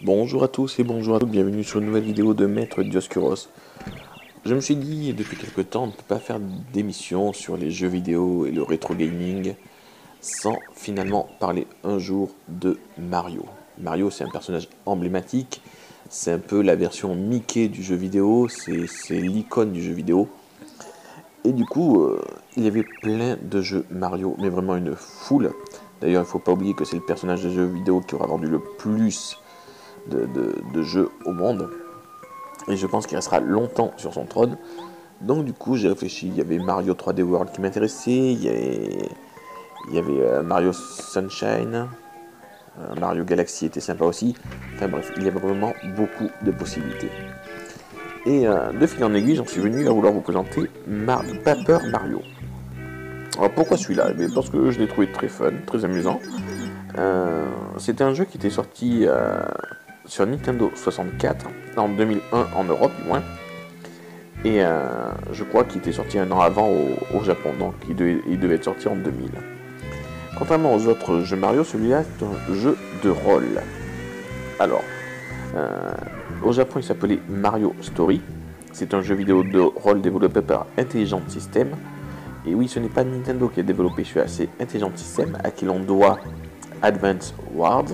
Bonjour à tous et bonjour à toutes, bienvenue sur une nouvelle vidéo de Maître Dioscuros. Je me suis dit depuis quelques temps, on ne peut pas faire d'émission sur les jeux vidéo et le rétro gaming sans finalement parler un jour de Mario. Mario, c'est un personnage emblématique, c'est un peu la version Mickey du jeu vidéo, c'est l'icône du jeu vidéo. Et du coup, il y avait plein de jeux Mario, mais vraiment une foule. D'ailleurs, il ne faut pas oublier que c'est le personnage de jeu vidéo qui aura vendu le plus de jeux au monde. Et je pense qu'il restera longtemps sur son trône. Donc du coup, j'ai réfléchi. Il y avait Mario 3D World qui m'intéressait. Il y avait Mario Sunshine. Mario Galaxy était sympa aussi. Enfin bref, il y avait vraiment beaucoup de possibilités. Et de fil en aiguille, j'en suis venu à vouloir vous présenter Paper Mario. Alors pourquoi celui-là? Parce que je l'ai trouvé très fun, très amusant. C'était un jeu qui était sorti sur Nintendo 64 en 2001 en Europe du moins. Et je crois qu'il était sorti un an avant au Japon, donc il devait être sorti en 2000. Contrairement aux autres jeux Mario, celui-là est un jeu de rôle. Alors, au Japon il s'appelait Mario Story. C'est un jeu vidéo de rôle développé par Intelligent System. Et oui, ce n'est pas Nintendo qui a développé celui-là, c'est Intelligent System à qui l'on doit Advance Wars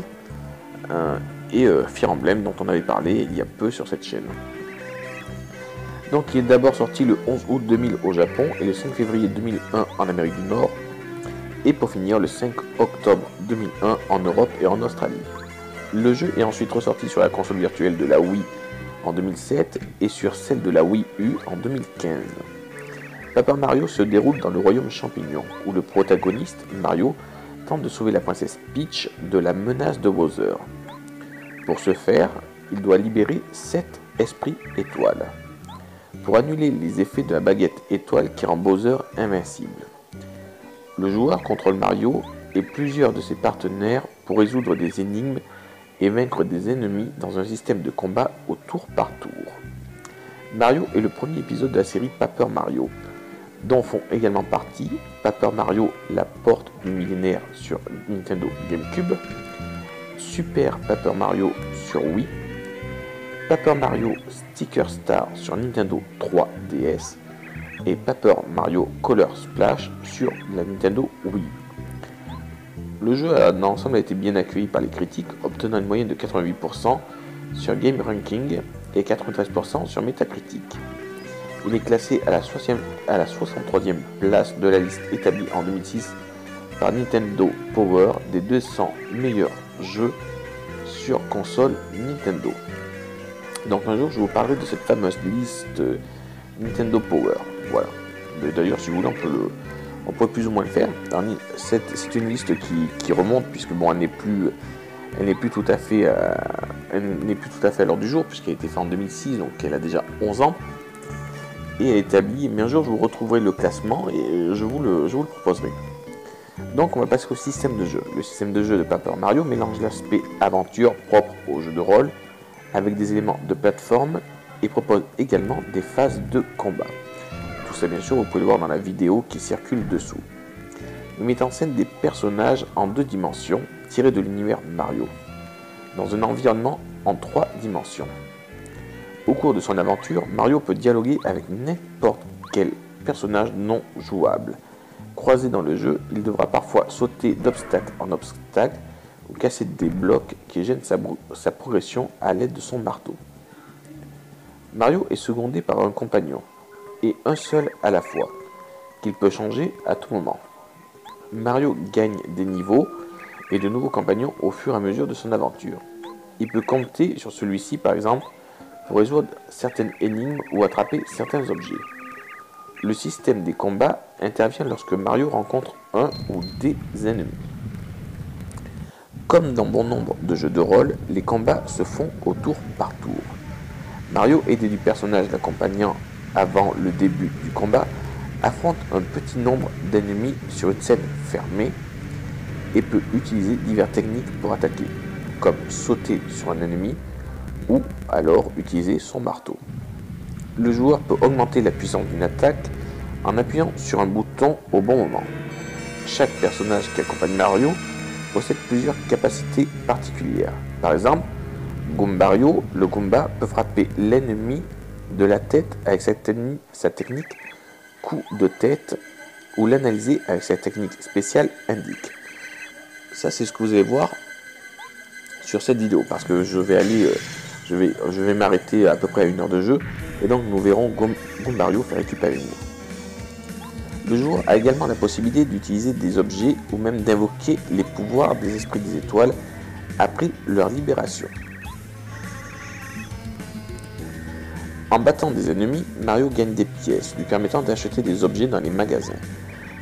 et Fire Emblem dont on avait parlé il y a peu sur cette chaîne. Donc il est d'abord sorti le 11 août 2000 au Japon et le 5 février 2001 en Amérique du Nord et pour finir le 5 octobre 2001 en Europe et en Australie. Le jeu est ensuite ressorti sur la console virtuelle de la Wii en 2007 et sur celle de la Wii U en 2015. Paper Mario se déroule dans le royaume champignon où le protagoniste, Mario, tente de sauver la princesse Peach de la menace de Bowser. Pour ce faire, il doit libérer 7 esprits étoiles pour annuler les effets de la baguette étoile qui rend Bowser invincible. Le joueur contrôle Mario et plusieurs de ses partenaires pour résoudre des énigmes et vaincre des ennemis dans un système de combat au tour par tour. Mario est le premier épisode de la série Paper Mario, dont font également partie Paper Mario La Porte du Millénaire sur Nintendo GameCube, Super Paper Mario sur Wii, Paper Mario Sticker Star sur Nintendo 3DS et Paper Mario Color Splash sur la Nintendo Wii. Le jeu dans l'ensemble a été bien accueilli par les critiques, obtenant une moyenne de 88% sur Game Ranking et 93% sur Metacritic. Il est classé à la 63e place de la liste établie en 2006 par Nintendo Power des 200 meilleurs jeux sur console Nintendo. Donc un jour je vous parlerai de cette fameuse liste Nintendo Power. Voilà. D'ailleurs si vous voulez on peut plus ou moins le faire. C'est une liste qui remonte puisque bon elle n'est plus tout à fait à l'heure du jour puisqu'elle a été faite en 2006 donc elle a déjà 11 ans. Et elle est établie, mais un jour je vous retrouverai le classement et je vous le proposerai. Donc on va passer au système de jeu. Le système de jeu de Paper Mario mélange l'aspect aventure propre au jeu de rôle avec des éléments de plateforme et propose également des phases de combat. Tout ça bien sûr vous pouvez le voir dans la vidéo qui circule dessous. Il met en scène des personnages en 2 dimensions tirés de l'univers Mario, dans un environnement en 3 dimensions. Au cours de son aventure, Mario peut dialoguer avec n'importe quel personnage non jouable. Croisé dans le jeu, il devra parfois sauter d'obstacle en obstacle ou casser des blocs qui gênent sa progression à l'aide de son marteau. Mario est secondé par un compagnon, et un seul à la fois, qu'il peut changer à tout moment. Mario gagne des niveaux et de nouveaux compagnons au fur et à mesure de son aventure. Il peut compter sur celui-ci par exemple pour résoudre certaines énigmes ou attraper certains objets. Le système des combats intervient lorsque Mario rencontre un ou des ennemis. Comme dans bon nombre de jeux de rôle, les combats se font au tour par tour. Mario, aidé du personnage l'accompagnant avant le début du combat, affronte un petit nombre d'ennemis sur une scène fermée et peut utiliser diverses techniques pour attaquer, comme sauter sur un ennemi ou alors utiliser son marteau. le joueur peut augmenter la puissance d'une attaque en appuyant sur un bouton au bon moment. Chaque personnage qui accompagne Mario possède plusieurs capacités particulières. Par exemple, Goombario, le Goomba, peut frapper l'ennemi de la tête avec sa technique coup de tête ou l'analyser avec sa technique spéciale indique. Ça, c'est ce que vous allez voir sur cette vidéo, parce que je vais m'arrêter à peu près à 1 heure de jeu, et donc nous verrons Goombario faire équipe avec nous. Le joueur a également la possibilité d'utiliser des objets ou même d'invoquer les pouvoirs des esprits des étoiles après leur libération. En battant des ennemis, Mario gagne des pièces lui permettant d'acheter des objets dans les magasins,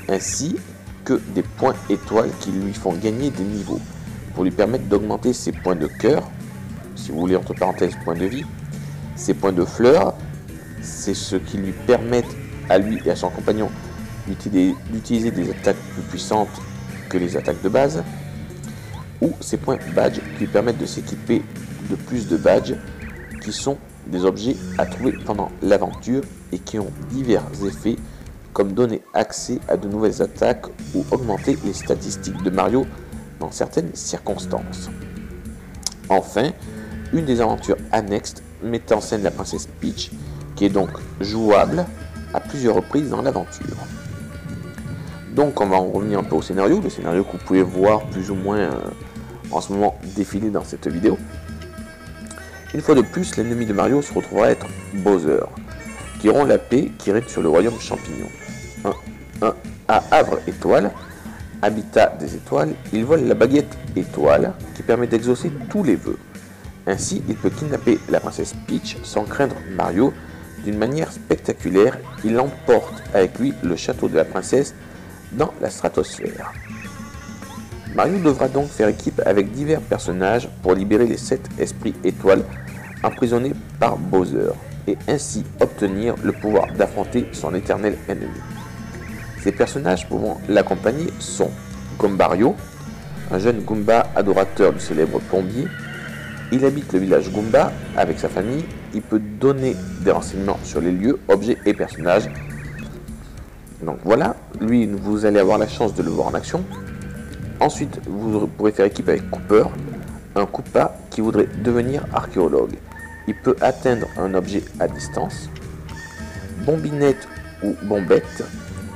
ainsi que des points étoiles qui lui font gagner des niveaux, pour lui permettre d'augmenter ses points de cœur, si vous voulez entre parenthèses points de vie, ses points de fleurs, c'est ce qui lui permet à lui et à son compagnon d'utiliser des attaques plus puissantes que les attaques de base, ou ses points badge qui lui permettent de s'équiper de plus de badges, qui sont des objets à trouver pendant l'aventure et qui ont divers effets comme donner accès à de nouvelles attaques ou augmenter les statistiques de Mario dans certaines circonstances. Enfin, une des aventures annexes met en scène la princesse Peach, qui est donc jouable à plusieurs reprises dans l'aventure. Donc on va en revenir un peu au scénario, le scénario que vous pouvez voir plus ou moins en ce moment défiler dans cette vidéo. Une fois de plus, l'ennemi de Mario se retrouvera à être Bowser, qui rompt la paix qui règne sur le royaume champignon. À Havre Étoile, habitat des étoiles, il vole la baguette étoile qui permet d'exaucer tous les vœux. Ainsi, il peut kidnapper la princesse Peach sans craindre Mario. D'une manière spectaculaire, il emporte avec lui le château de la princesse dans la stratosphère. Mario devra donc faire équipe avec divers personnages pour libérer les 7 esprits étoiles emprisonnés par Bowser et ainsi obtenir le pouvoir d'affronter son éternel ennemi. Ces personnages pouvant l'accompagner sont Goombario, un jeune Goomba adorateur du célèbre plombier. Il habite le village Goomba avec sa famille. Il peut donner des renseignements sur les lieux, objets et personnages. Donc voilà, lui, vous allez avoir la chance de le voir en action. Ensuite, vous pourrez faire équipe avec Cooper, un Koopa qui voudrait devenir archéologue. Il peut atteindre un objet à distance. Bombinette ou Bombette,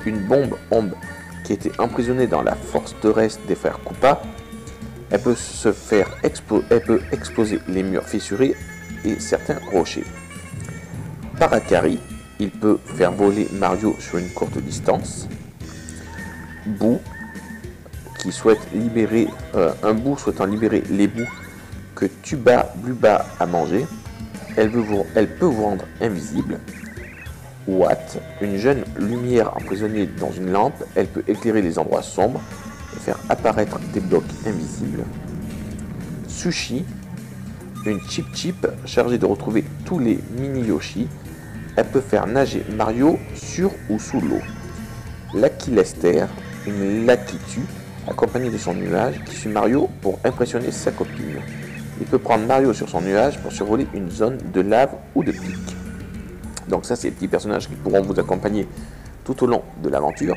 une bombe ombre qui était emprisonnée dans la forteresse des frères Koopa. Elle peut exploser les murs fissurés et certains rochers. Paracari, il peut faire voler Mario sur une courte distance. Boo, qui souhaite libérer un Boo souhaitant libérer les bouts que Tuba Bluba a mangé. Elle peut vous rendre invisible. Watt, une jeune lumière emprisonnée dans une lampe, elle peut éclairer les endroits sombres et faire apparaître des blocs invisibles. Sushi, une Chip Chip chargée de retrouver tous les mini Yoshi, elle peut faire nager Mario sur ou sous l'eau. Lucky Lester, une Lakitu accompagnée de son nuage qui suit Mario pour impressionner sa copine. Il peut prendre Mario sur son nuage pour survoler une zone de lave ou de pic. Donc ça, c'est les petits personnages qui pourront vous accompagner tout au long de l'aventure.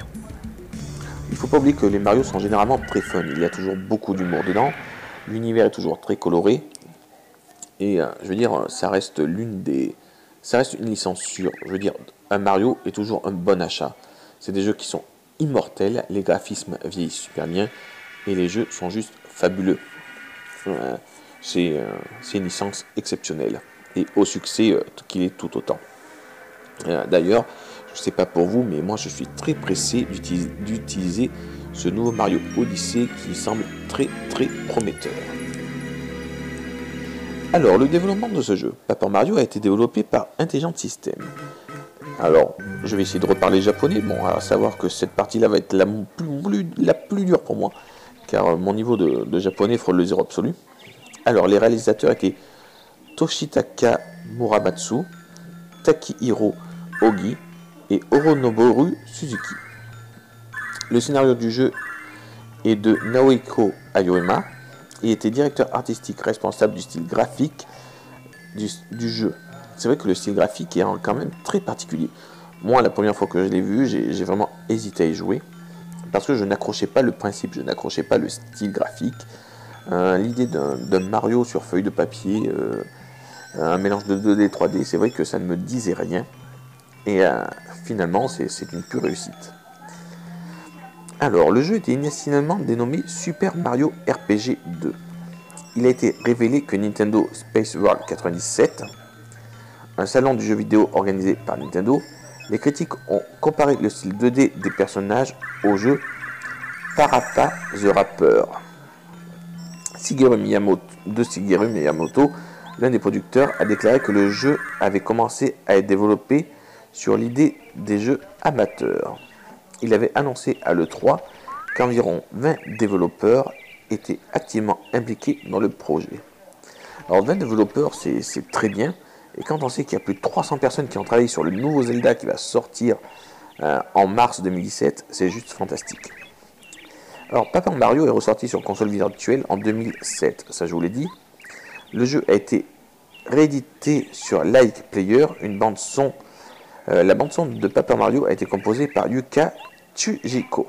Il ne faut pas oublier que les Mario sont généralement très fun. Il y a toujours beaucoup d'humour dedans. L'univers est toujours très coloré. Et je veux dire, ça reste une licence sûre. Je veux dire, un Mario est toujours un bon achat. C'est des jeux qui sont immortels. Les graphismes vieillissent super bien. Et les jeux sont juste fabuleux. C'est une licence exceptionnelle. Et au succès qu'il est tout autant. D'ailleurs, je ne sais pas pour vous, mais moi je suis très pressé d'utiliser ce nouveau Mario Odyssey qui semble très prometteur. Alors, le développement de ce jeu, Paper Mario a été développé par Intelligent System. Alors, je vais essayer de reparler japonais, bon, à savoir que cette partie-là va être la plus dure pour moi, car mon niveau de japonais frôle le zéro absolu. Alors, les réalisateurs étaient Toshitaka Muramatsu, Takihiro Ogi et Oronoboru Suzuki. Le scénario du jeu est de Naohiko Aoyama et était directeur artistique responsable du style graphique du jeu. c'est vrai que le style graphique est quand même très particulier. Moi, la première fois que je l'ai vu, j'ai vraiment hésité à y jouer, parce que je n'accrochais pas le principe, je n'accrochais pas le style graphique. L'idée d'un Mario sur feuille de papier, un mélange de 2D et 3D, c'est vrai que ça ne me disait rien. Et finalement, c'est une pure réussite. Alors, le jeu était initialement dénommé Super Mario RPG 2. Il a été révélé que Nintendo Space World 97, un salon du jeu vidéo organisé par Nintendo, les critiques ont comparé le style 2D des personnages au jeu Parappa the Rapper. Shigeru Miyamoto, l'un des producteurs, a déclaré que le jeu avait commencé à être développé sur l'idée des jeux amateurs. Il avait annoncé à l'E3 qu'environ 20 développeurs étaient activement impliqués dans le projet. Alors 20 développeurs, c'est très bien, et quand on sait qu'il y a plus de 300 personnes qui ont travaillé sur le nouveau Zelda qui va sortir en mars 2017, c'est juste fantastique. Alors Paper Mario est ressorti sur console virtuelle en 2007, ça je vous l'ai dit. Le jeu a été réédité sur Like Player, une bande son. La bande son de Paper Mario a été composée par Yuka Tsuchiko.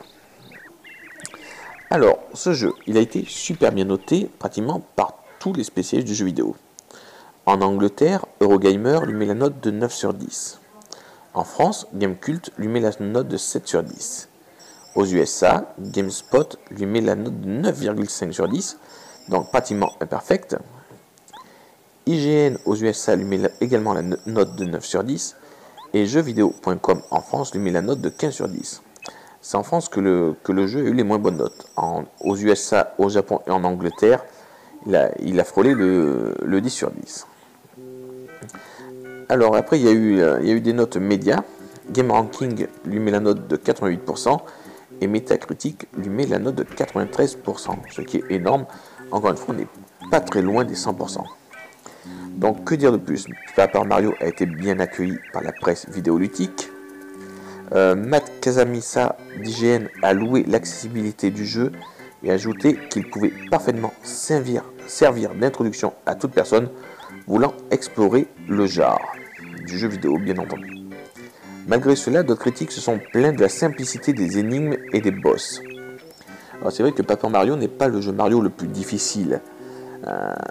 Alors, ce jeu, il a été super bien noté pratiquement par tous les spécialistes du jeu vidéo. En Angleterre, Eurogamer lui met la note de 9 sur 10. En France, Gamecult lui met la note de 7 sur 10. Aux USA, GameSpot lui met la note de 9,5 sur 10, donc pratiquement imperfecte. IGN aux USA lui met également la note de 9 sur 10, et jeuxvideo.com en France lui met la note de 15 sur 10. C'est en France que le jeu a eu les moins bonnes notes. Aux USA, au Japon et en Angleterre, il a frôlé le 10 sur 10. Alors après, il y a eu des notes médias. GameRanking lui met la note de 88%, et Metacritic lui met la note de 93%, ce qui est énorme. Encore une fois, on n'est pas très loin des 100%. Donc que dire de plus? Paper Mario a été bien accueilli par la presse vidéoludique. Matt Casamissa d'IGN a loué l'accessibilité du jeu et a ajouté qu'il pouvait parfaitement servir d'introduction à toute personne voulant explorer le genre du jeu vidéo, bien entendu. Malgré cela, d'autres critiques se sont plaints de la simplicité des énigmes et des boss. Alors c'est vrai que Paper Mario n'est pas le jeu Mario le plus difficile,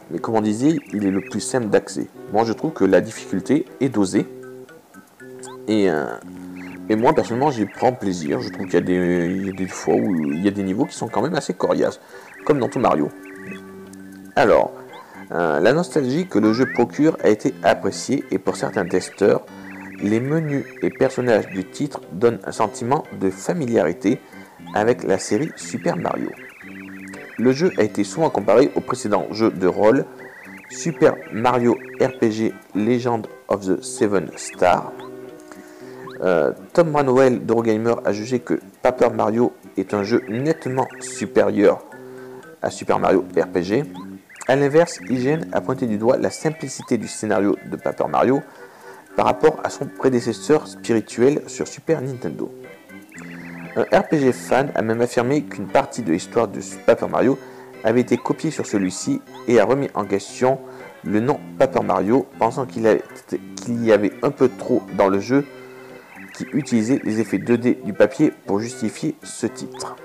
mais comme on disait, il est le plus simple d'accès. Moi je trouve que la difficulté est dosée, et moi personnellement j'y prends plaisir. Je trouve qu'il y a des fois où il y a des niveaux qui sont quand même assez coriaces, comme dans tout Mario. Alors, la nostalgie que le jeu procure a été appréciée, et pour certains testeurs, les menus et personnages du titre donnent un sentiment de familiarité avec la série Super Mario. Le jeu a été souvent comparé au précédent jeu de rôle Super Mario RPG Legend of the Seven Stars. Tom Branwell d'Eurogamer a jugé que Paper Mario est un jeu nettement supérieur à Super Mario RPG. A l'inverse, IGN a pointé du doigt la simplicité du scénario de Paper Mario par rapport à son prédécesseur spirituel sur Super Nintendo. Un RPG fan a même affirmé qu'une partie de l'histoire de Paper Mario avait été copiée sur celui-ci et a remis en question le nom Paper Mario, pensant qu'il y avait un peu trop dans le jeu qui utilisait les effets 2D du papier pour justifier ce titre.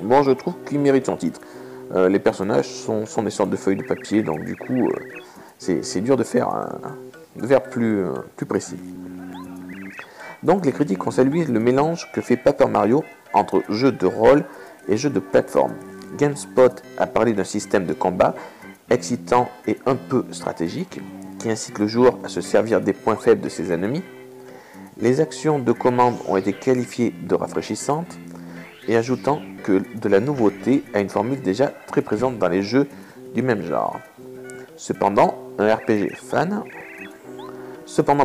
Bon, je trouve qu'il mérite son titre. Les personnages sont des sortes de feuilles de papier, donc du coup, c'est dur de faire plus précis. Donc les critiques ont salué le mélange que fait Paper Mario entre jeu de rôle et jeu de plateforme. GameSpot a parlé d'un système de combat excitant et un peu stratégique, qui incite le joueur à se servir des points faibles de ses ennemis. Les actions de commande ont été qualifiées de rafraîchissantes, et ajoutant que de la nouveauté à une formule déjà très présente dans les jeux du même genre. Cependant,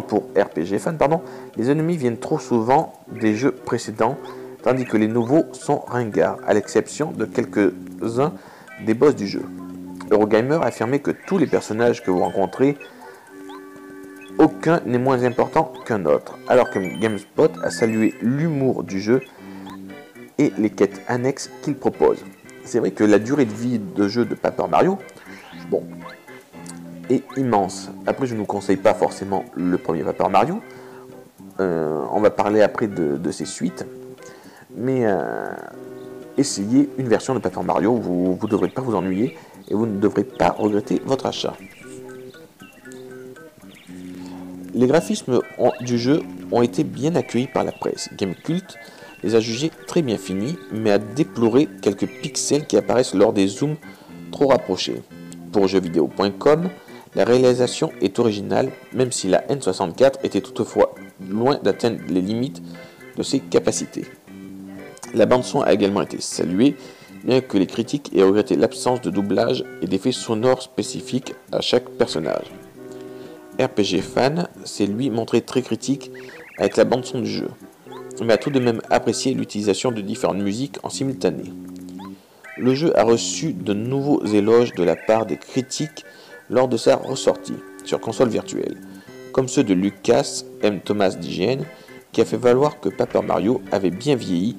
pour RPG fan, les ennemis viennent trop souvent des jeux précédents, tandis que les nouveaux sont ringards, à l'exception de quelques-uns des boss du jeu. Eurogamer a affirmé que tous les personnages que vous rencontrez, aucun n'est moins important qu'un autre, alors que GameSpot a salué l'humour du jeu et les quêtes annexes qu'il propose. C'est vrai que la durée de vie de jeu de Paper Mario, bon, est immense. Après, je ne vous conseille pas forcément le premier Paper Mario. On va parler après de ses suites. Mais essayez une version de Paper Mario, vous ne devrez pas vous ennuyer et vous ne devrez pas regretter votre achat. Les graphismes du jeu ont été bien accueillis par la presse. Gamecult les a jugés très bien finis, mais a déploré quelques pixels qui apparaissent lors des zooms trop rapprochés. Pour jeuxvideo.com, la réalisation est originale, même si la N64 était toutefois loin d'atteindre les limites de ses capacités. La bande-son a également été saluée, bien que les critiques aient regretté l'absence de doublage et d'effets sonores spécifiques à chaque personnage. RPG Fan s'est lui montré très critique avec la bande-son du jeu, mais a tout de même apprécié l'utilisation de différentes musiques en simultané. Le jeu a reçu de nouveaux éloges de la part des critiques lors de sa ressortie sur console virtuelle, comme ceux de Lucas M. Thomas d'IGN, qui a fait valoir que Paper Mario avait bien vieilli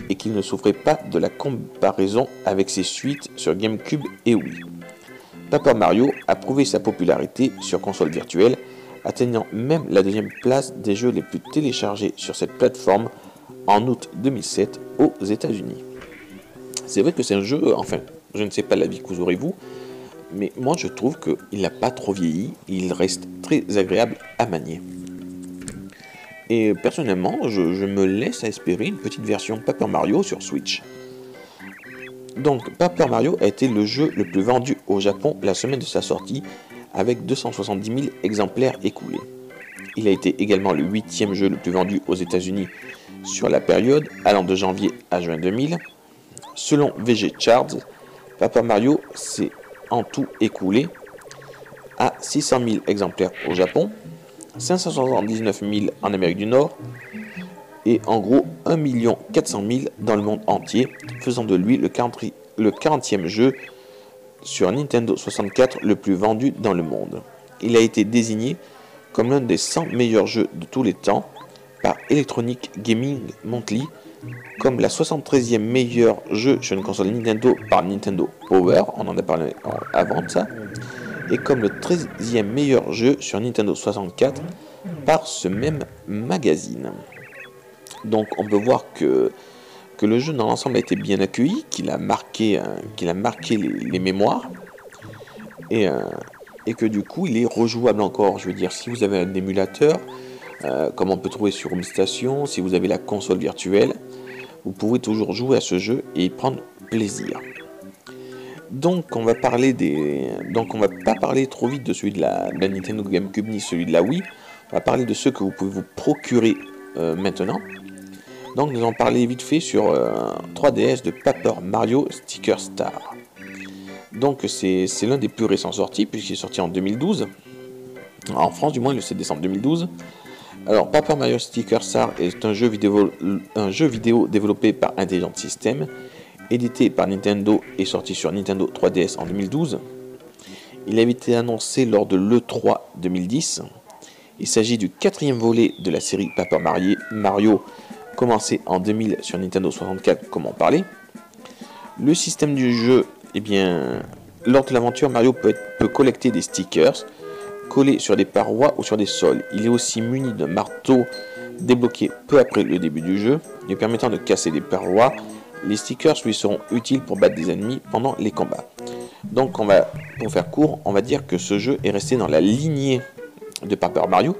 et qu'il ne souffrait pas de la comparaison avec ses suites sur GameCube et Wii. Paper Mario a prouvé sa popularité sur console virtuelle, atteignant même la deuxième place des jeux les plus téléchargés sur cette plateforme en août 2007 aux États-Unis. C'est vrai que c'est un jeu, enfin, je ne sais pas l'avis que vous aurez vous, mais moi je trouve qu'il n'a pas trop vieilli, il reste très agréable à manier. Et personnellement, je me laisse à espérer une petite version Paper Mario sur Switch. Donc, Paper Mario a été le jeu le plus vendu au Japon la semaine de sa sortie, avec 270 000 exemplaires écoulés. Il a été également le 8e jeu le plus vendu aux États-Unis sur la période, allant de janvier à juin 2000. Selon VG Charts, Paper Mario s'est en tout écoulé à 600 000 exemplaires au Japon, 579 000 en Amérique du Nord et en gros 1 400 000 dans le monde entier, faisant de lui le 40e jeu sur Nintendo 64 le plus vendu dans le monde. Il a été désigné comme l'un des 100 meilleurs jeux de tous les temps par Electronic Gaming Monthly, comme la 73e meilleur jeu sur une console Nintendo par Nintendo Power, on en a parlé avant de ça, et comme le 13e meilleur jeu sur Nintendo 64 par ce même magazine. Donc on peut voir que le jeu dans l'ensemble a été bien accueilli, qu'il a marqué les mémoires, et que du coup il est rejouable encore. Je veux dire, si vous avez un émulateur, comme on peut trouver sur Home Station, si vous avez la console virtuelle, vous pouvez toujours jouer à ce jeu et y prendre plaisir. Donc on va pas parler trop vite de celui de la Nintendo GameCube ni celui de la Wii. On va parler de ceux que vous pouvez vous procurer maintenant. Donc nous allons parler vite fait sur 3DS de Paper Mario Sticker Star. Donc c'est l'un des plus récents sortis puisqu'il est sorti en 2012. En France du moins le 7 décembre 2012. Alors Paper Mario Sticker Star est un jeu vidéo développé par Intelligent System, édité par Nintendo et sorti sur Nintendo 3DS en 2012. Il avait été annoncé lors de l'E3 2010. Il s'agit du 4e volet de la série Paper Mario, commencé en 2000 sur Nintendo 64, comme on parlait. Le système du jeu, lors de l'aventure, Mario peut collecter des stickers collés sur des parois ou sur des sols. Il est aussi muni d'un marteau débloqué peu après le début du jeu, lui permettant de casser des parois. Les stickers lui seront utiles pour battre des ennemis pendant les combats. Donc pour faire court, on va dire que ce jeu est resté dans la lignée de Paper Mario,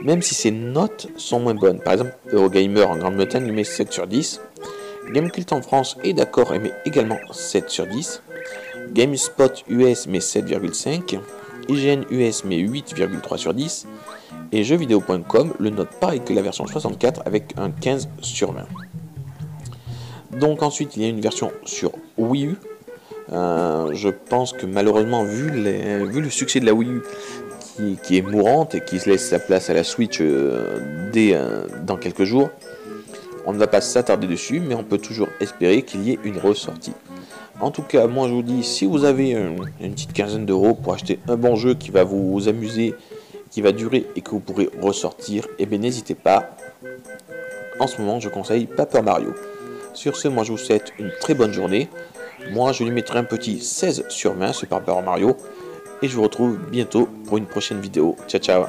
même si ses notes sont moins bonnes. Par exemple, Eurogamer en Grande-Bretagne lui met 7 sur 10. Gamecult en France est d'accord et met également 7 sur 10. GameSpot US met 7,5. IGN US met 8,3 sur 10. Et jeuxvideo.com le note pareil que la version 64 avec un 15 sur 20. Donc ensuite, il y a une version sur Wii U. Je pense que malheureusement, vu le succès de la Wii U, qui est mourante et qui se laisse sa place à la Switch dans quelques jours, on ne va pas s'attarder dessus, mais on peut toujours espérer qu'il y ait une ressortie. En tout cas, moi je vous dis, si vous avez une petite quinzaine d'euros pour acheter un bon jeu qui va vous amuser, qui va durer et que vous pourrez ressortir, n'hésitez pas. En ce moment, je conseille Paper Mario. Sur ce, moi je vous souhaite une très bonne journée. Moi je lui mettrai un petit 16 sur 20 sur Paper Mario. et je vous retrouve bientôt pour une prochaine vidéo. Ciao ciao.